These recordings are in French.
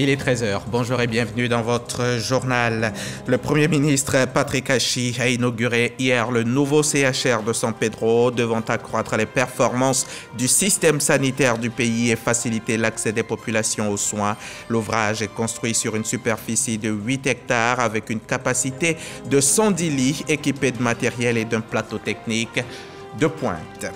Il est 13 h. Bonjour et bienvenue dans votre journal. Le Premier ministre Patrick Achi a inauguré hier le nouveau CHR de San Pedro, devant accroître les performances du système sanitaire du pays et faciliter l'accès des populations aux soins. L'ouvrage est construit sur une superficie de 8 hectares avec une capacité de 110 lits équipés de matériel et d'un plateau technique de pointe.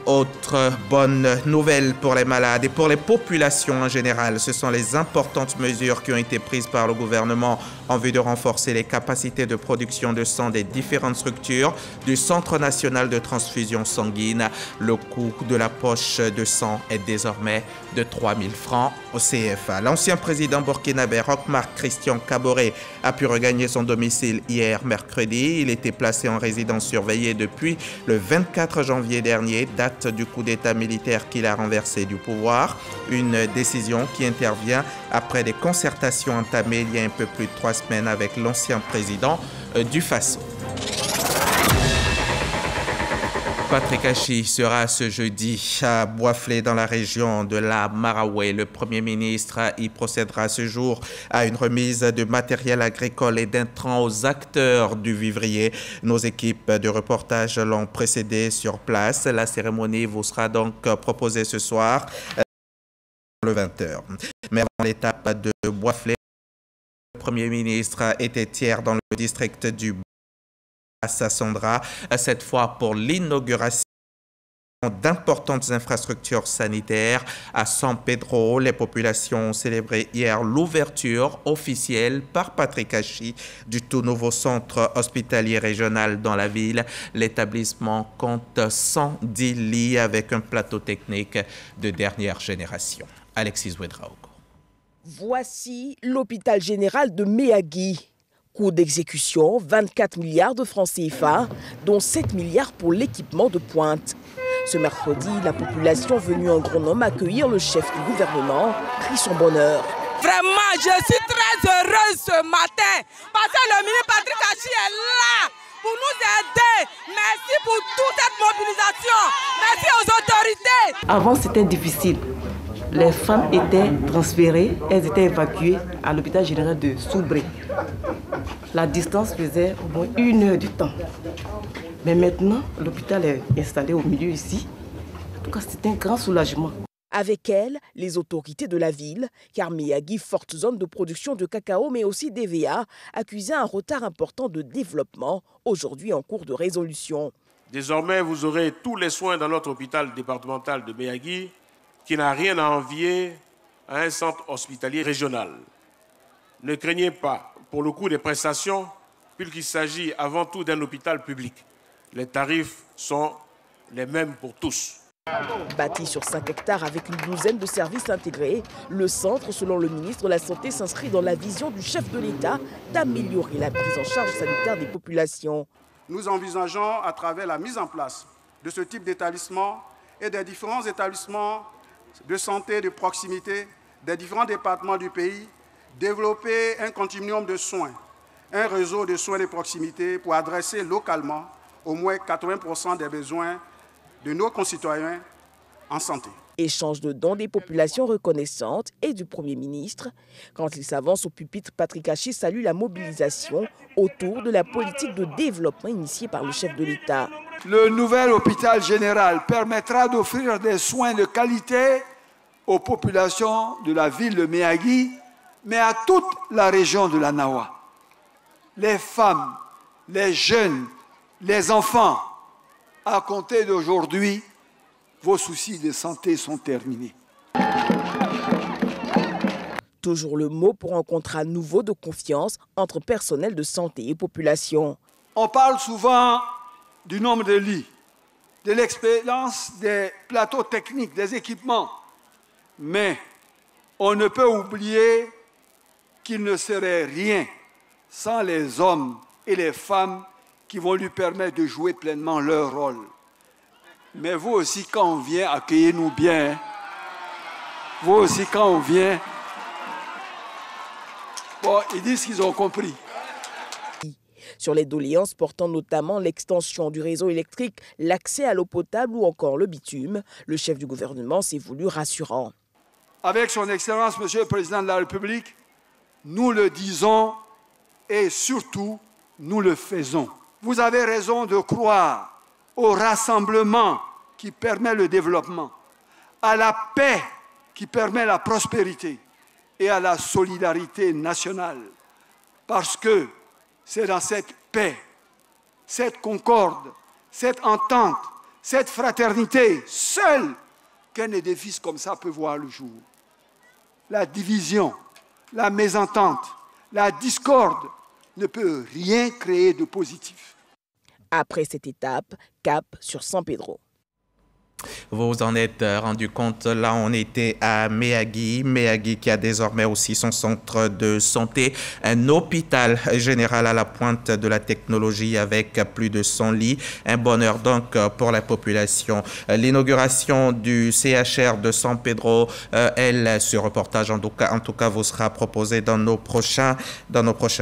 Autre bonne nouvelle pour les malades et pour les populations en général, ce sont les importantes mesures qui ont été prises par le gouvernement en vue de renforcer les capacités de production de sang des différentes structures du Centre national de transfusion sanguine. Le coût de la poche de sang est désormais de 3 000 francs au CFA. L'ancien président burkinabé Roch-Marc Christian Kaboré a pu regagner son domicile hier mercredi. Il était placé en résidence surveillée depuis le 24 janvier dernier, date du coup d'État militaire qu'il a renversé du pouvoir. Une décision qui intervient après des concertations entamées il y a un peu plus de 3 semaines avec l'ancien président du Faso. Patrick Achi sera ce jeudi à Boisflé dans la région de la Maraoué. Le Premier ministre y procédera ce jour à une remise de matériel agricole et d'intrants aux acteurs du vivrier. Nos équipes de reportage l'ont précédé sur place. La cérémonie vous sera donc proposée ce soir le 20 h. Mais avant l'étape de Boisflé, le Premier ministre était hier dans le district du Sassandra, cette fois pour l'inauguration d'importantes infrastructures sanitaires à San Pedro. Les populations ont célébré hier l'ouverture officielle par Patrick Achi du tout nouveau centre hospitalier régional dans la ville. L'établissement compte 110 lits avec un plateau technique de dernière génération. Alexis Ouedraogo. Voici l'hôpital général de Méagui. Coût d'exécution, 24 milliards de francs CFA, dont 7 milliards pour l'équipement de pointe. Ce mercredi, la population venue en grand nombre accueillir le chef du gouvernement crie son bonheur. Vraiment, je suis très heureuse ce matin parce que le ministre Patrick Achi est là pour nous aider. Merci pour toute cette mobilisation. Merci aux autorités. Avant, c'était difficile. Les femmes étaient transférées, elles étaient évacuées à l'hôpital général de Soubré. La distance faisait au moins 1 heure du temps. Mais maintenant, l'hôpital est installé au milieu ici. En tout cas, c'est un grand soulagement. Avec elle, les autorités de la ville, car Méagui, forte zone de production de cacao, mais aussi d'EVA, accusait un retard important de développement, aujourd'hui en cours de résolution. Désormais, vous aurez tous les soins dans notre hôpital départemental de Méagui, qui n'a rien à envier à un centre hospitalier régional. Ne craignez pas pour le coût des prestations, puisqu'il s'agit avant tout d'un hôpital public. Les tarifs sont les mêmes pour tous. Bâti sur 5 hectares avec une douzaine de services intégrés, le centre, selon le ministre de la Santé, s'inscrit dans la vision du chef de l'État d'améliorer la prise en charge sanitaire des populations. Nous envisageons, à travers la mise en place de ce type d'établissement et des différents établissements de santé de proximité des différents départements du pays, développer un continuum de soins, un réseau de soins de proximité pour adresser localement au moins 80% des besoins de nos concitoyens en santé. Échange de dons des populations reconnaissantes et du Premier ministre. Quand il s'avance au pupitre, Patrick Achi salue la mobilisation autour de la politique de développement initiée par le chef de l'État. Le nouvel hôpital général permettra d'offrir des soins de qualité aux populations de la ville de Méagui, mais à toute la région de la Nawa. Les femmes, les jeunes, les enfants, à compter d'aujourd'hui, vos soucis de santé sont terminés. Toujours le mot pour un contrat nouveau de confiance entre personnel de santé et population. On parle souvent du nombre de lits, de l'expérience des plateaux techniques, des équipements. Mais on ne peut oublier qu'il ne serait rien sans les hommes et les femmes qui vont lui permettre de jouer pleinement leur rôle. Mais vous aussi, quand on vient, accueillez-nous bien. Hein? Vous aussi, quand on vient... Bon, ils disent qu'ils ont compris. Sur les doléances portant notamment l'extension du réseau électrique, l'accès à l'eau potable ou encore le bitume, le chef du gouvernement s'est voulu rassurant. avec son Excellence, Monsieur le Président de la République, nous le disons et surtout, nous le faisons. Vous avez raison de croire au rassemblement qui permet le développement, à la paix qui permet la prospérité et à la solidarité nationale. Parce que c'est dans cette paix, cette concorde, cette entente, cette fraternité seule qu'un édifice comme ça peut voir le jour. La division, la mésentente, la discorde ne peut rien créer de positif. Après cette étape, cap sur San Pedro. Vous vous en êtes rendu compte, là on était à Mehagui qui a désormais aussi son centre de santé, un hôpital général à la pointe de la technologie avec plus de 100 lits, un bonheur donc pour la population. L'inauguration du CHR de San Pedro, ce reportage en tout cas vous sera proposé dans nos prochains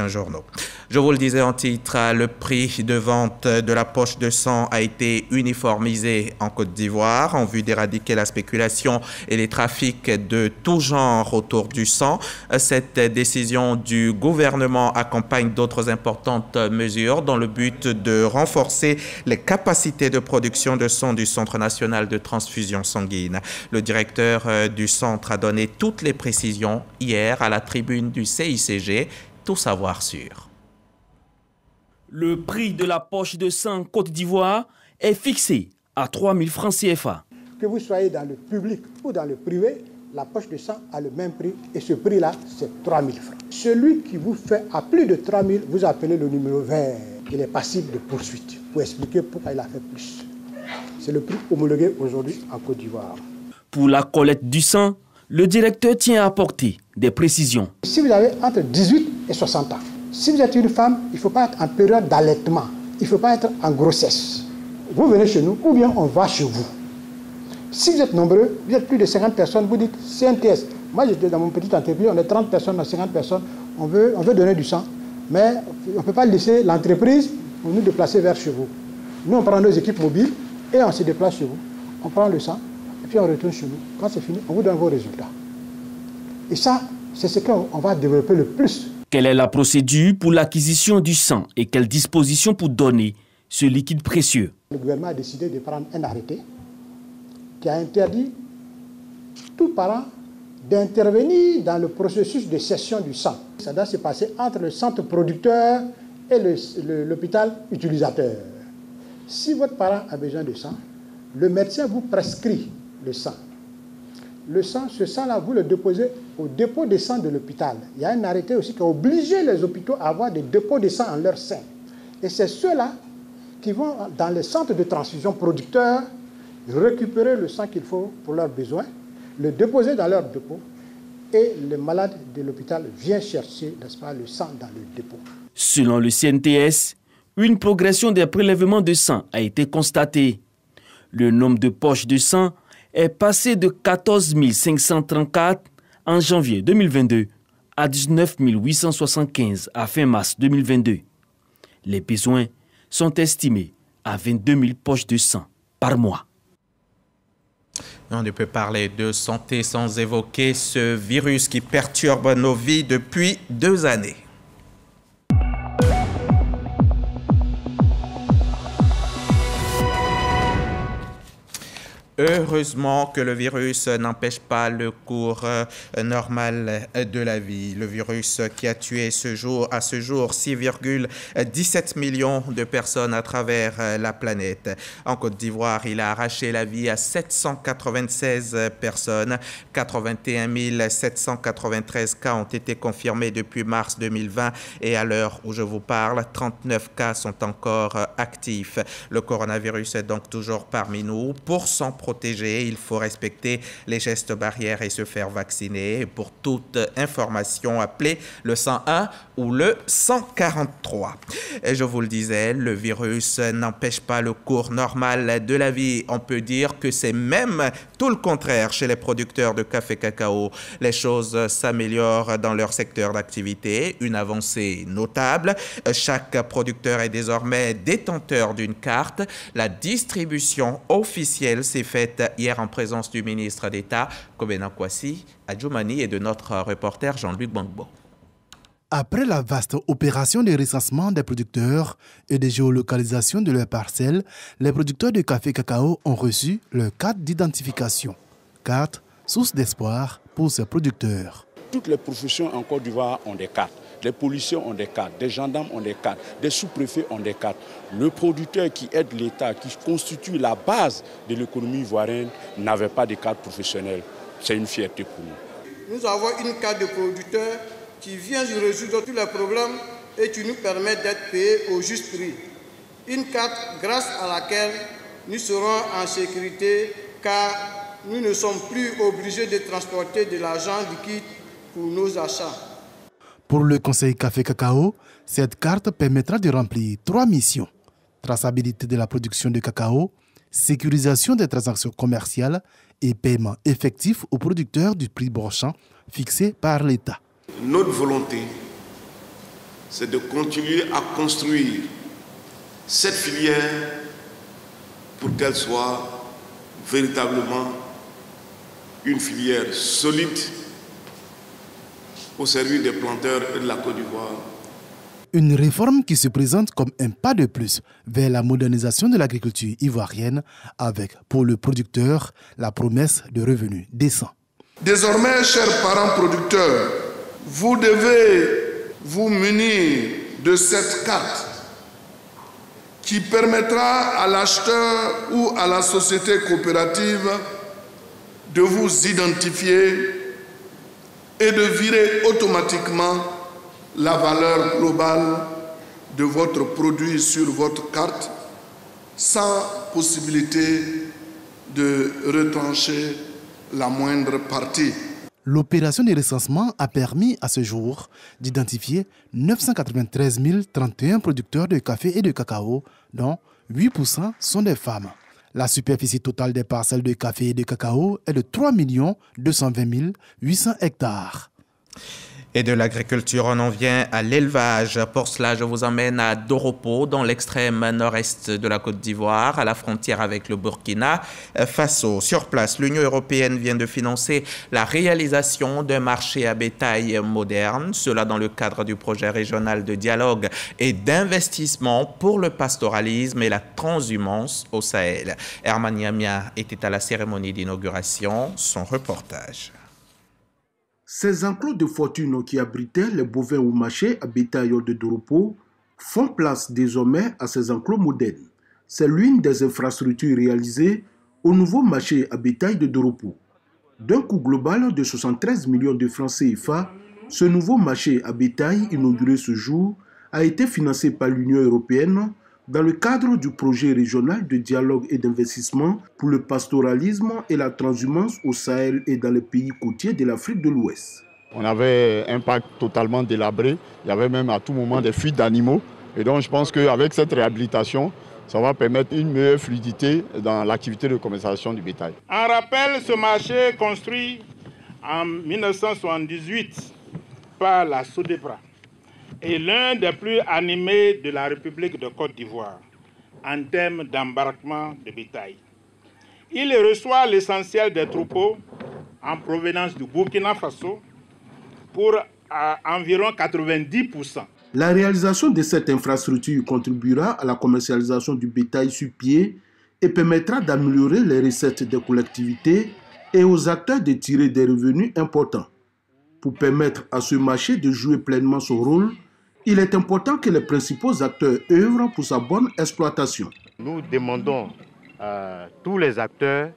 journaux. Je vous le disais en titre, le prix de vente de la poche de sang a été uniformisé en Côte d'Ivoire en vue d'éradiquer la spéculation et les trafics de tout genre autour du sang. Cette décision du gouvernement accompagne d'autres importantes mesures dans le but de renforcer les capacités de production de sang du Centre national de transfusion sanguine. Le directeur du centre a donné toutes les précisions hier à la tribune du CICG. Tout savoir sur. Le prix de la poche de sang Côte d'Ivoire est fixé à 3 000 francs CFA. Que vous soyez dans le public ou dans le privé, la poche de sang a le même prix et ce prix-là, c'est 3 000 francs. Celui qui vous fait à plus de 3 000, vous appelez le numéro vert. Il est passible de poursuite pour expliquer pourquoi il a fait plus. C'est le prix homologué aujourd'hui en Côte d'Ivoire. Pour la collecte du sang, le directeur tient à apporter des précisions. Si vous avez entre 18 et 60 ans, si vous êtes une femme, il ne faut pas être en période d'allaitement, il ne faut pas être en grossesse. Vous venez chez nous ou bien on va chez vous. Si vous êtes nombreux, vous êtes plus de 50 personnes, vous dites CNTS. Moi, j'étais dans mon petite entreprise, on est 30 personnes, 50 personnes, on veut donner du sang, mais on ne peut pas laisser l'entreprise pour nous déplacer vers chez vous. Nous, on prend nos équipes mobiles et on se déplace chez vous. On prend le sang et puis on retourne chez nous. Quand c'est fini, on vous donne vos résultats. Et ça, c'est ce qu'on va développer le plus. Quelle est la procédure pour l'acquisition du sang et quelles dispositions pour donner ce liquide précieux? Le gouvernement a décidé de prendre un arrêté qui a interdit tout parent d'intervenir dans le processus de cession du sang. Ça doit se passer entre le centre producteur et l'hôpital utilisateur. Si votre parent a besoin de sang, le médecin vous prescrit le sang. Le sang, ce sang-là, vous le déposez au dépôt de sang de l'hôpital. Il y a un arrêté aussi qui a obligé les hôpitaux à avoir des dépôts de sang en leur sein. Et c'est ceux-là qui vont dans les centres de transfusion producteurs récupérer le sang qu'il faut pour leurs besoins, le déposer dans leur dépôt et le malade de l'hôpital vient chercher, n'est-ce pas, le sang dans le dépôt. Selon le CNTS, une progression des prélèvements de sang a été constatée. Le nombre de poches de sang est passé de 14 534 en janvier 2022 à 19 875 à fin mars 2022. Les besoins sont estimés à 22 000 poches de sang par mois. On ne peut parler de santé sans évoquer ce virus qui perturbe nos vies depuis 2 années. Heureusement que le virus n'empêche pas le cours normal de la vie. Le virus qui a tué à ce jour 6,17 millions de personnes à travers la planète. En Côte d'Ivoire, il a arraché la vie à 796 personnes. 81 793 cas ont été confirmés depuis mars 2020 et à l'heure où je vous parle, 39 cas sont encore actifs. Le coronavirus est donc toujours parmi nous. Pour s'en protéger, il faut respecter les gestes barrières et se faire vacciner. Pour toute information, appelez le 101 ou le 143. Et je vous le disais, le virus n'empêche pas le cours normal de la vie. On peut dire que c'est même tout le contraire chez les producteurs de café cacao. Les choses s'améliorent dans leur secteur d'activité, une avancée notable. Chaque producteur est désormais détenteur d'une carte. La distribution officielle s'est faite faite hier en présence du ministre d'État, Kobena Kwasi, Adjoumani, et de notre reporter Jean-Luc Bangbo. Après la vaste opération de recensement des producteurs et de géolocalisation de leurs parcelles, les producteurs de café cacao ont reçu leur carte d'identification. Carte, source d'espoir pour ces producteurs. Toutes les professions en Côte d'Ivoire ont des cartes. Les policiers ont des cartes, des gendarmes ont des cartes, des sous-préfets ont des cartes. Le producteur qui aide l'État, qui constitue la base de l'économie ivoirienne, n'avait pas de carte professionnelle. C'est une fierté pour nous. Nous avons une carte de producteur qui vient résoudre tous les problèmes et qui nous permet d'être payés au juste prix. Une carte grâce à laquelle nous serons en sécurité car nous ne sommes plus obligés de transporter de l'argent liquide pour nos achats. Pour le Conseil Café Cacao, cette carte permettra de remplir 3 missions. Traçabilité de la production de cacao, sécurisation des transactions commerciales et paiement effectif aux producteurs du prix brochant fixé par l'État. Notre volonté, c'est de continuer à construire cette filière pour qu'elle soit véritablement une filière solide au service des planteurs et de la Côte d'Ivoire. Une réforme qui se présente comme un pas de plus vers la modernisation de l'agriculture ivoirienne avec, pour le producteur, la promesse de revenus décents. Désormais, chers parents producteurs, vous devez vous munir de cette carte qui permettra à l'acheteur ou à la société coopérative de vous identifier et de virer automatiquement la valeur globale de votre produit sur votre carte sans possibilité de retrancher la moindre partie. L'opération de recensement a permis à ce jour d'identifier 993 031 producteurs de café et de cacao, dont 8% sont des femmes. La superficie totale des parcelles de café et de cacao est de 3 220 800 hectares. Et de l'agriculture, on en vient à l'élevage. Pour cela, je vous emmène à Doropo, dans l'extrême nord-est de la Côte d'Ivoire, à la frontière avec le Burkina Faso. Sur place, l'Union européenne vient de financer la réalisation d'un marché à bétail moderne, cela dans le cadre du projet régional de dialogue et d'investissement pour le pastoralisme et la transhumance au Sahel. Herman Yamia était à la cérémonie d'inauguration. Son reportage. Ces enclos de fortune qui abritaient les bovins au marché à bétail de Doropo font place désormais à ces enclos modernes. C'est l'une des infrastructures réalisées au nouveau marché à bétail de Doropo. D'un coût global de 73 millions de francs CFA, ce nouveau marché à bétail inauguré ce jour a été financé par l'Union européenne dans le cadre du projet régional de dialogue et d'investissement pour le pastoralisme et la transhumance au Sahel et dans les pays côtiers de l'Afrique de l'Ouest. On avait un parc totalement délabré, il y avait même à tout moment des fuites d'animaux. Et donc je pense qu'avec cette réhabilitation, ça va permettre une meilleure fluidité dans l'activité de commercialisation du bétail. En rappel, ce marché construit en 1978 par la Sodepra est l'un des plus animés de la République de Côte d'Ivoire en termes d'embarquement de bétail. Il reçoit l'essentiel des troupeaux en provenance du Burkina Faso pour environ 90%. La réalisation de cette infrastructure contribuera à la commercialisation du bétail sur pied et permettra d'améliorer les recettes des collectivités et aux acteurs de tirer des revenus importants. Pour permettre à ce marché de jouer pleinement son rôle, il est important que les principaux acteurs œuvrent pour sa bonne exploitation. Nous demandons à tous les acteurs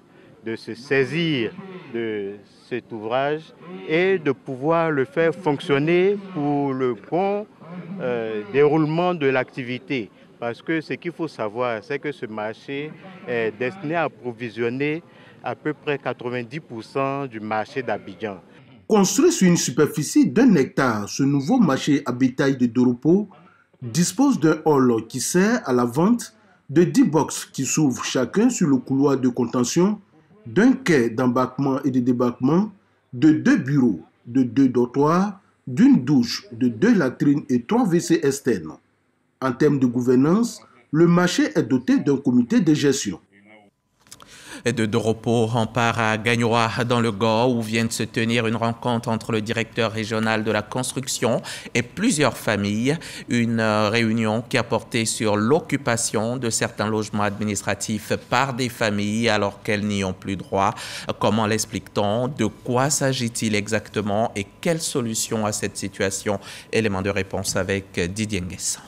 de se saisir de cet ouvrage et de pouvoir le faire fonctionner pour le bon déroulement de l'activité. Parce que ce qu'il faut savoir, c'est que ce marché est destiné à approvisionner à peu près 90% du marché d'Abidjan. Construit sur une superficie d'1 hectare, ce nouveau marché à bétail de Doropo dispose d'un hall qui sert à la vente de 10 box qui s'ouvrent chacun sur le couloir de contention, d'un quai d'embarquement et de débarquement, de 2 bureaux, de 2 dortoirs, d'une douche, de 2 latrines et 3 WC externes. En termes de gouvernance, le marché est doté d'un comité de gestion. de Doropo en part à Gagnoa dans le Gao où vient de se tenir une rencontre entre le directeur régional de la construction et plusieurs familles. Une réunion qui a porté sur l'occupation de certains logements administratifs par des familles alors qu'elles n'y ont plus droit. Comment l'explique-t-on? De quoi s'agit-il exactement et quelle solution à cette situation? Élément de réponse avec Didier Nguessan.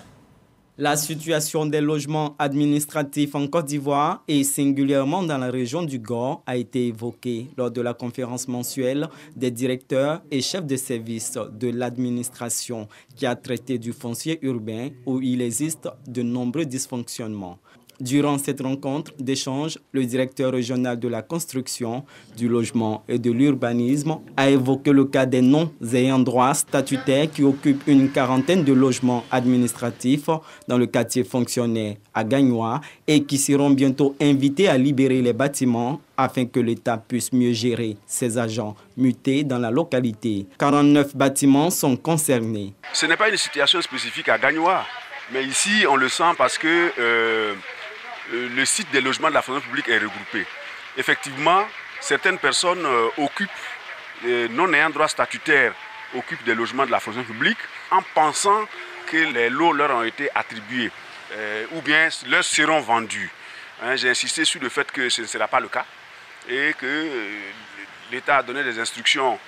La situation des logements administratifs en Côte d'Ivoire et singulièrement dans la région du Gao a été évoquée lors de la conférence mensuelle des directeurs et chefs de service de l'administration qui a traité du foncier urbain où il existe de nombreux dysfonctionnements. Durant cette rencontre d'échange, le directeur régional de la construction, du logement et de l'urbanisme a évoqué le cas des non-ayants droit statutaires qui occupent une quarantaine de logements administratifs dans le quartier fonctionnaire à Gagnoa et qui seront bientôt invités à libérer les bâtiments afin que l'État puisse mieux gérer ses agents mutés dans la localité. 49 bâtiments sont concernés. Ce n'est pas une situation spécifique à Gagnoa, mais ici on le sent parce que le site des logements de la fonction publique est regroupé. Effectivement, certaines personnes occupent, non ayant droit statutaire, occupent des logements de la fonction publique en pensant que les lots leur ont été attribués ou bien leur seront vendus. J'ai insisté sur le fait que ce ne sera pas le cas et que l'État a donné des instructions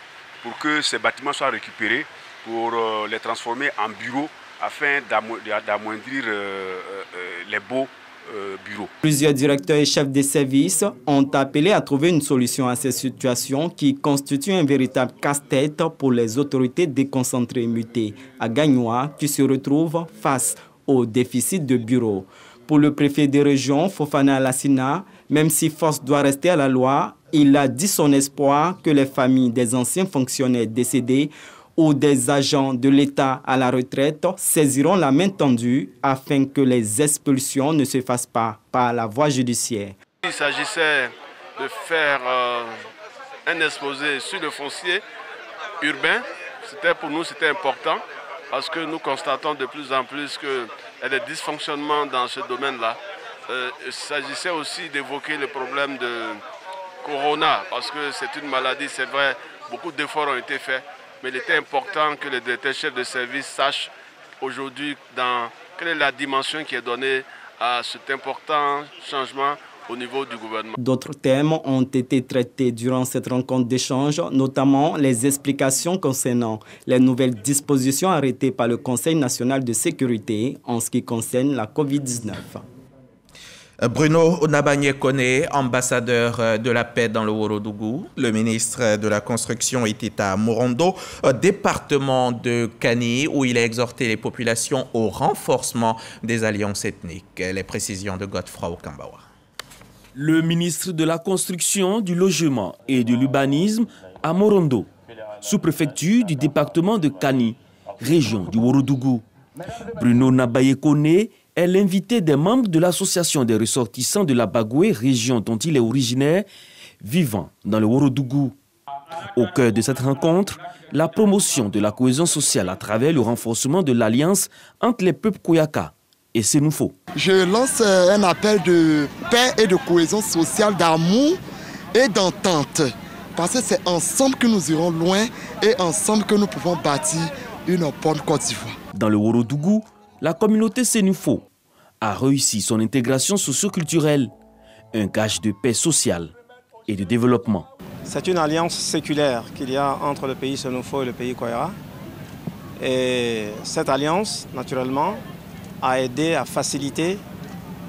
pour que ces bâtiments soient récupérés pour les transformer en bureaux afin d'amoindrir les baux bureaux. Plusieurs directeurs et chefs de services ont appelé à trouver une solution à ces situations qui constituent un véritable casse-tête pour les autorités déconcentrées mutées à Gagnoa qui se retrouvent face au déficit de bureaux. Pour le préfet des régions, Fofana Lassina, même si force doit rester à la loi, il a dit son espoir que les familles des anciens fonctionnaires décédés ou des agents de l'État à la retraite saisiront la main tendue afin que les expulsions ne se fassent pas par la voie judiciaire. Il s'agissait de faire un exposé sur le foncier urbain. Pour nous, c'était important parce que nous constatons de plus en plus qu'il y a des dysfonctionnements dans ce domaine-là. Il s'agissait aussi d'évoquer le problème de Corona parce que c'est une maladie, c'est vrai, beaucoup d'efforts ont été faits. Mais il était important que les directeurs chefs de service sachent aujourd'hui quelle est la dimension qui est donnée à cet important changement au niveau du gouvernement. D'autres thèmes ont été traités durant cette rencontre d'échange, notamment les explications concernant les nouvelles dispositions arrêtées par le Conseil national de sécurité en ce qui concerne la COVID-19. Bruno Nabanye-Kone, ambassadeur de la paix dans le Ourodougou. Le ministre de la Construction était à Morondo, département de Kani, où il a exhorté les populations au renforcement des alliances ethniques. Les précisions de Godefroy Okambawa. Le ministre de la Construction, du Logement et de l'Urbanisme à Morondo, sous-préfecture du département de Kani, région du Ourodougou. Bruno Nabanye-Kone est l'invité des membres de l'association des ressortissants de la Bagoué, région dont il est originaire, vivant dans le Ourodougou. Au cœur de cette rencontre, la promotion de la cohésion sociale à travers le renforcement de l'alliance entre les peuples Koyaka et Sénoufo. Je lance un appel de paix et de cohésion sociale, d'amour et d'entente. Parce que c'est ensemble que nous irons loin et ensemble que nous pouvons bâtir une bonne Côte d'Ivoire. Dans le Ourodougou, la communauté Sénoufo a réussi son intégration socio-culturelle, un gage de paix sociale et de développement. C'est une alliance séculaire qu'il y a entre le pays Sénoufo et le pays Koyara. Et cette alliance, naturellement, a aidé à faciliter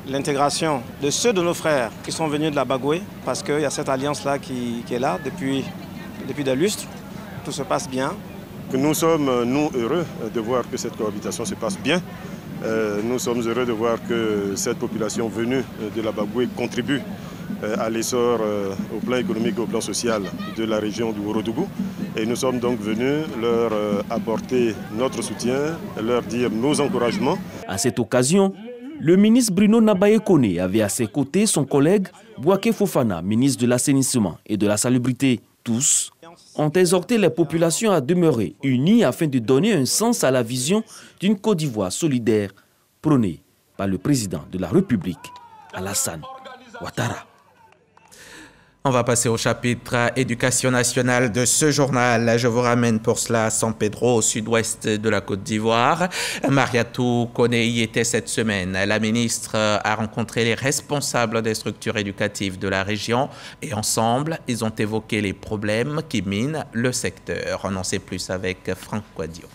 l'intégration de ceux de nos frères qui sont venus de la Bagoué, parce qu'il y a cette alliance-là qui est là depuis des lustres. Tout se passe bien. Nous sommes, heureux de voir que cette cohabitation se passe bien. Nous sommes heureux de voir que cette population venue de la Bagoué contribue à l'essor au plan économique et au plan social de la région du Ourodougou. Et nous sommes donc venus leur apporter notre soutien, leur dire nos encouragements. À cette occasion, le ministre Bruno Nabanye-Kone avait à ses côtés son collègue Bouaké Fofana, ministre de l'Assainissement et de la Salubrité. Tous ont exhorté les populations à demeurer unies afin de donner un sens à la vision d'une Côte d'Ivoire solidaire prônée par le président de la République, Alassane Ouattara. On va passer au chapitre éducation nationale de ce journal. Je vous ramène pour cela à San Pedro, au sud-ouest de la Côte d'Ivoire. Mariatou Kone y était cette semaine. La ministre a rencontré les responsables des structures éducatives de la région et ensemble, ils ont évoqué les problèmes qui minent le secteur. On en sait plus avec Franck Quadio.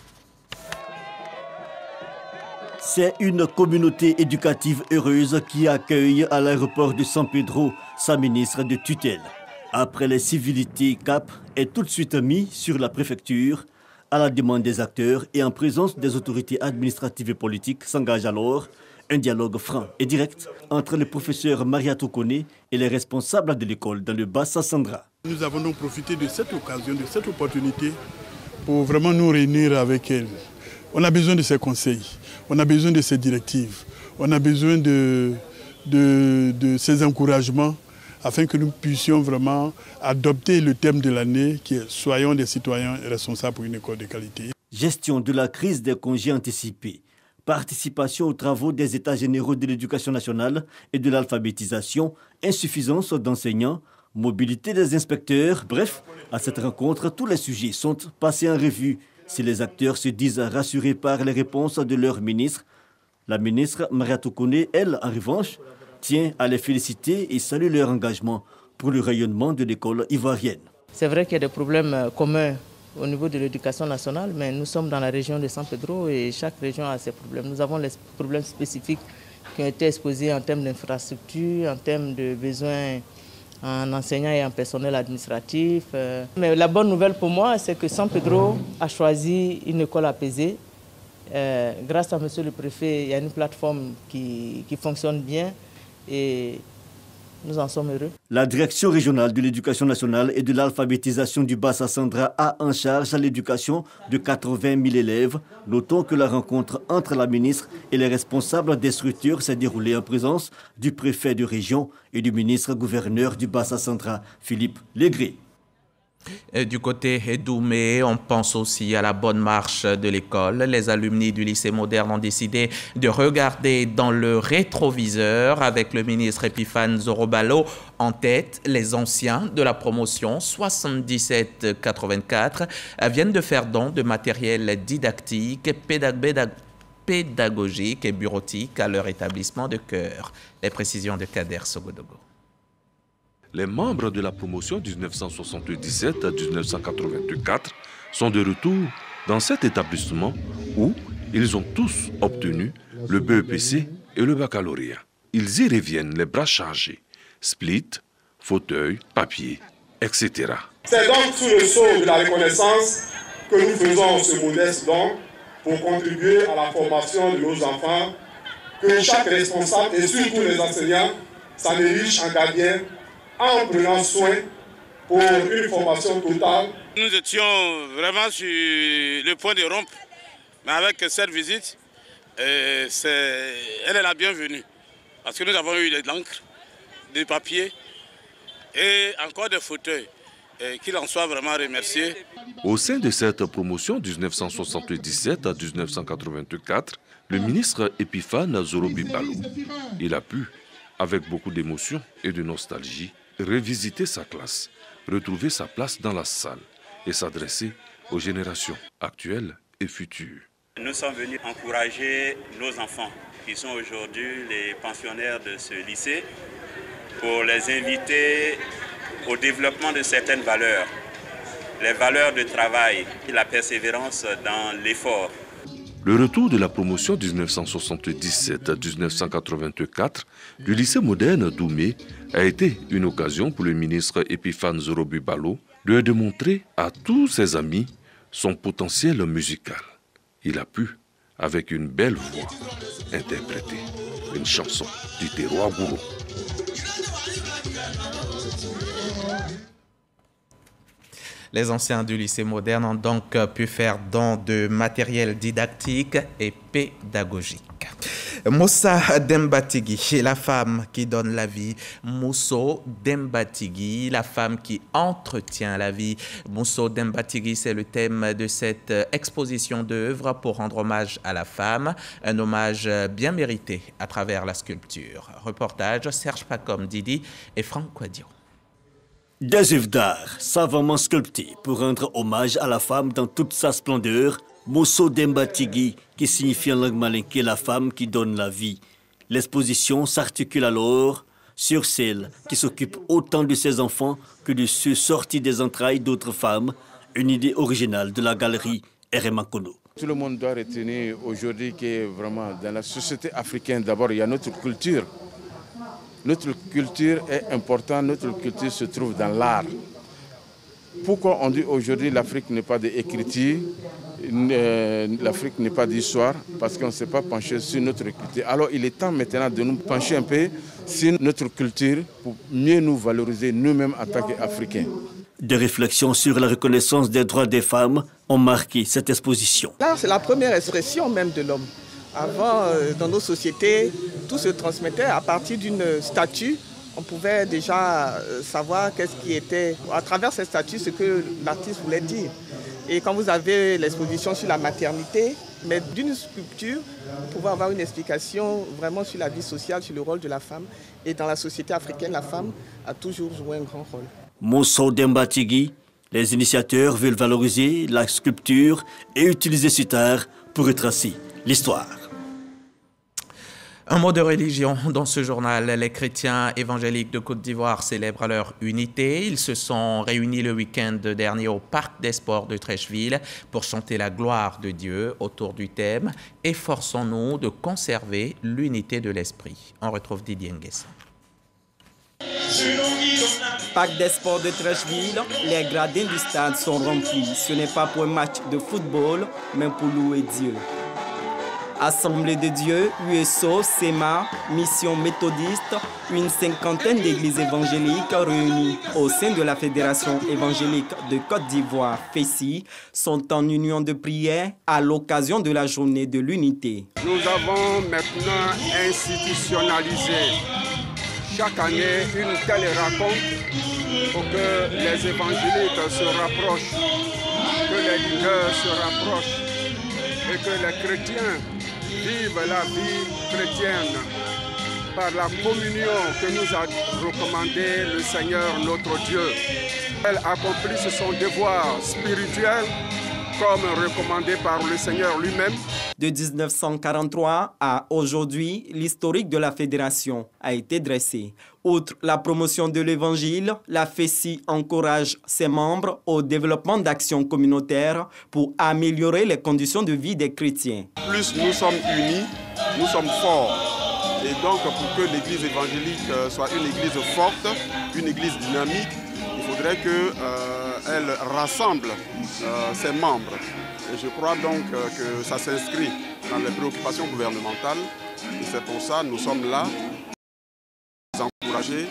C'est une communauté éducative heureuse qui accueille à l'aéroport de San Pedro sa ministre de tutelle. Après les civilités, Cap est tout de suite mis sur la préfecture. À la demande des acteurs et en présence des autorités administratives et politiques s'engage alors un dialogue franc et direct entre le professeur Mariatou Kone et les responsables de l'école dans le Bassa Sandra. Nous avons donc profité de cette occasion, de cette opportunité pour vraiment nous réunir avec elle. On a besoin de ses conseils, on a besoin de ses directives, on a besoin de ses encouragements afin que nous puissions vraiment adopter le thème de l'année qui est « Soyons des citoyens responsables pour une école de qualité ». Gestion de la crise des congés anticipés, participation aux travaux des États généraux de l'éducation nationale et de l'alphabétisation, insuffisance d'enseignants, mobilité des inspecteurs, bref, à cette rencontre, tous les sujets sont passés en revue. Si les acteurs se disent rassurés par les réponses de leur ministre, la ministre Mariatou Kone, elle, en revanche, tient à les féliciter et salue leur engagement pour le rayonnement de l'école ivoirienne. C'est vrai qu'il y a des problèmes communs au niveau de l'éducation nationale, mais nous sommes dans la région de San Pedro et chaque région a ses problèmes. Nous avons les problèmes spécifiques qui ont été exposés en termes d'infrastructures, en termes de besoins en enseignants et en personnel administratif. Mais la bonne nouvelle pour moi, c'est que San Pedro a choisi une école apaisée. Grâce à monsieur le préfet, il y a une plateforme qui fonctionne bien et nous en sommes heureux. La direction régionale de l'éducation nationale et de l'alphabétisation du Bassa Sandra a en charge l'éducation de 80 000 élèves. Notons que la rencontre entre la ministre et les responsables des structures s'est déroulée en présence du préfet de région et du ministre-gouverneur du Bassa Sandra, Philippe Légré. Du côté d'Oumé, on pense aussi à la bonne marche de l'école. Les alumni du lycée moderne ont décidé de regarder dans le rétroviseur avec le ministre Epiphane Zorobalo en tête. Les anciens de la promotion 77-84 viennent de faire don de matériel didactique, pédagogique et bureautique à leur établissement de cœur. Les précisions de Kader Sogodogo. Les membres de la promotion 1977 à 1984 sont de retour dans cet établissement où ils ont tous obtenu le BEPC et le baccalauréat. Ils y reviennent les bras chargés, split, fauteuil, papier, etc. C'est donc sous le sceau de la reconnaissance que nous faisons ce modeste don pour contribuer à la formation de nos enfants, que chaque responsable et surtout les enseignants s'en érigent en gardiens en prenant soin pour une formation totale. Nous étions vraiment sur le point de rompre, mais avec cette visite, elle est la bienvenue. Parce que nous avons eu de l'encre, des papiers et encore des fauteuils. Qu'il en soit vraiment remercié. Au sein de cette promotion 1977 à 1984, le ministre Epiphane Zorobalo, il a pu, avec beaucoup d'émotion et de nostalgie, revisiter sa classe, retrouver sa place dans la salle et s'adresser aux générations actuelles et futures. Nous sommes venus encourager nos enfants qui sont aujourd'hui les pensionnaires de ce lycée pour les inviter au développement de certaines valeurs, les valeurs de travail et la persévérance dans l'effort. Le retour de la promotion 1977 à 1984 du lycée moderne d'Oumé a été une occasion pour le ministre Epiphane Zorobalo de démontrer à tous ses amis son potentiel musical. Il a pu, avec une belle voix, interpréter une chanson du terroir gourou. Les anciens du lycée moderne ont donc pu faire don de matériel didactique et pédagogique. Moussa Dembatigi, la femme qui donne la vie. Mousso Dembatigi, la femme qui entretient la vie. Mousso Dembatigi, c'est le thème de cette exposition d'œuvres pour rendre hommage à la femme. Un hommage bien mérité à travers la sculpture. Reportage Serge Pacom Didi et Franck Quadio. Des œuvres d'art savamment sculptées pour rendre hommage à la femme dans toute sa splendeur, Mosso Demba Tigui, qui signifie en langue malinké la femme qui donne la vie. L'exposition s'articule alors sur celle qui s'occupe autant de ses enfants que de ceux sortis des entrailles d'autres femmes, une idée originale de la galerie R.M. Kono. Tout le monde doit retenir aujourd'hui que vraiment dans la société africaine, d'abord il y a notre culture. Notre culture est importante, notre culture se trouve dans l'art. Pourquoi on dit aujourd'hui l'Afrique n'est pas d'écriture, l'Afrique n'est pas d'histoire? Parce qu'on ne s'est pas penché sur notre culture. Alors il est temps maintenant de nous pencher un peu sur notre culture pour mieux nous valoriser nous-mêmes en tant qu'Africains. Des réflexions sur la reconnaissance des droits des femmes ont marqué cette exposition. L'art, c'est la première expression même de l'homme. Avant, dans nos sociétés, tout se transmettait à partir d'une statue. On pouvait déjà savoir qu'est-ce qui était, à travers cette statue, ce que l'artiste voulait dire. Et quand vous avez l'exposition sur la maternité, mais d'une sculpture, vous pouvez avoir une explication vraiment sur la vie sociale, sur le rôle de la femme. Et dans la société africaine, la femme a toujours joué un grand rôle. Mosso Demba Tigui, les initiateurs veulent valoriser la sculpture et utiliser cet art pour retracer l'histoire. Un mot de religion dans ce journal. Les chrétiens évangéliques de Côte d'Ivoire célèbrent leur unité. Ils se sont réunis le week-end dernier au Parc des Sports de Trècheville pour chanter la gloire de Dieu autour du thème « Efforçons-nous de conserver l'unité de l'esprit ». On retrouve Didier Nguesson. Parc des Sports de Trècheville, les gradins du stade sont remplis. Ce n'est pas pour un match de football, mais pour louer Dieu. Assemblée de Dieu, USO, SEMA, Mission méthodiste, une cinquantaine d'églises évangéliques réunies au sein de la Fédération évangélique de Côte d'Ivoire, FESI, sont en union de prière à l'occasion de la journée de l'unité. Nous avons maintenant institutionnalisé chaque année une telle rencontre pour que les évangéliques se rapprochent, que les leaders se rapprochent et que les chrétiens vivent la vie chrétienne par la communion que nous a recommandé le Seigneur notre Dieu. Elle accomplit son devoir spirituel comme recommandé par le Seigneur lui-même. De 1943 à aujourd'hui, l'historique de la fédération a été dressé. Outre la promotion de l'évangile, la FESI encourage ses membres au développement d'actions communautaires pour améliorer les conditions de vie des chrétiens. Plus nous sommes unis, nous sommes forts. Et donc pour que l'église évangélique soit une église forte, une église dynamique, il faudrait qu'elle rassemble ses membres. Et je crois donc que ça s'inscrit dans les préoccupations gouvernementales. Et c'est pour ça que nous sommes là, les encourager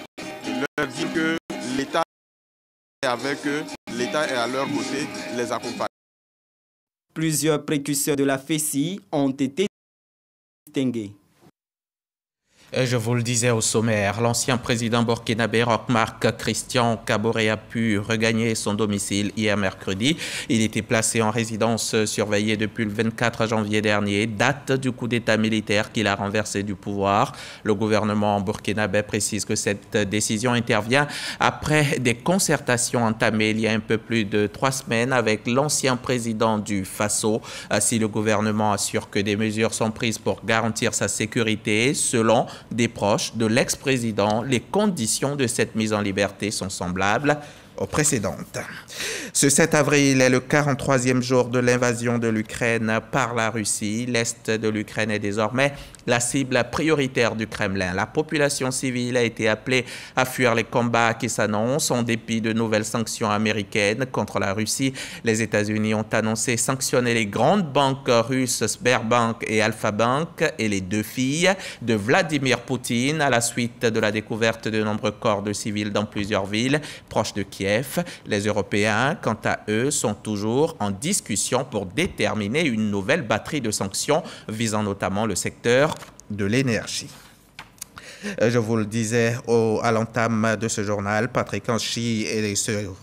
et leur dire que l'État est avec eux, l'État est à leur côté, les accompagne. Plusieurs précurseurs de la FESI ont été distingués. Je vous le disais au sommaire, l'ancien président burkinabé Roch-Marc Christian Kaboré a pu regagner son domicile hier mercredi. Il était placé en résidence surveillée depuis le 24 janvier dernier, date du coup d'État militaire qu'il a renversé du pouvoir. Le gouvernement burkinabé précise que cette décision intervient après des concertations entamées il y a un peu plus de 3 semaines avec l'ancien président du Faso. Si le gouvernement assure que des mesures sont prises pour garantir sa sécurité, selon des proches de l'ex-président, les conditions de cette mise en liberté sont semblables aux précédentes. Ce 7 avril est le 43e jour de l'invasion de l'Ukraine par la Russie. L'Est de l'Ukraine est désormais la cible prioritaire du Kremlin. La population civile a été appelée à fuir les combats qui s'annoncent en dépit de nouvelles sanctions américaines contre la Russie. Les États-Unis ont annoncé sanctionner les grandes banques russes Sberbank et Alfa Bank et les 2 filles de Vladimir Poutine à la suite de la découverte de nombreux corps de civils dans plusieurs villes proches de Kiev. Les Européens, quant à eux, sont toujours en discussion pour déterminer une nouvelle batterie de sanctions visant notamment le secteur de l'énergie. Je vous le disais à l'entame de ce journal, Patrick Kanchi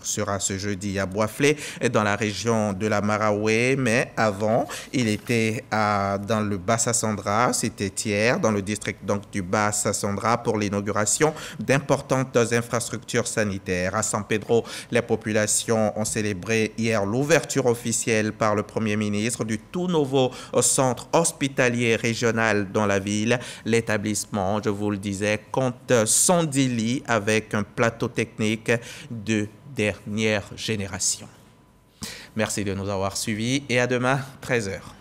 sera ce jeudi à Boisflé, dans la région de la Maraoué, mais avant, il était dans le Bas-Sassandra, c'était hier, dans le district donc du Bas-Sassandra pour l'inauguration d'importantes infrastructures sanitaires. À San Pedro, les populations ont célébré hier l'ouverture officielle par le Premier ministre du tout nouveau centre hospitalier régional dans la ville. L'établissement, je vous le disais, compte 110 lits avec un plateau technique de dernière génération. Merci de nous avoir suivis et à demain, 13h.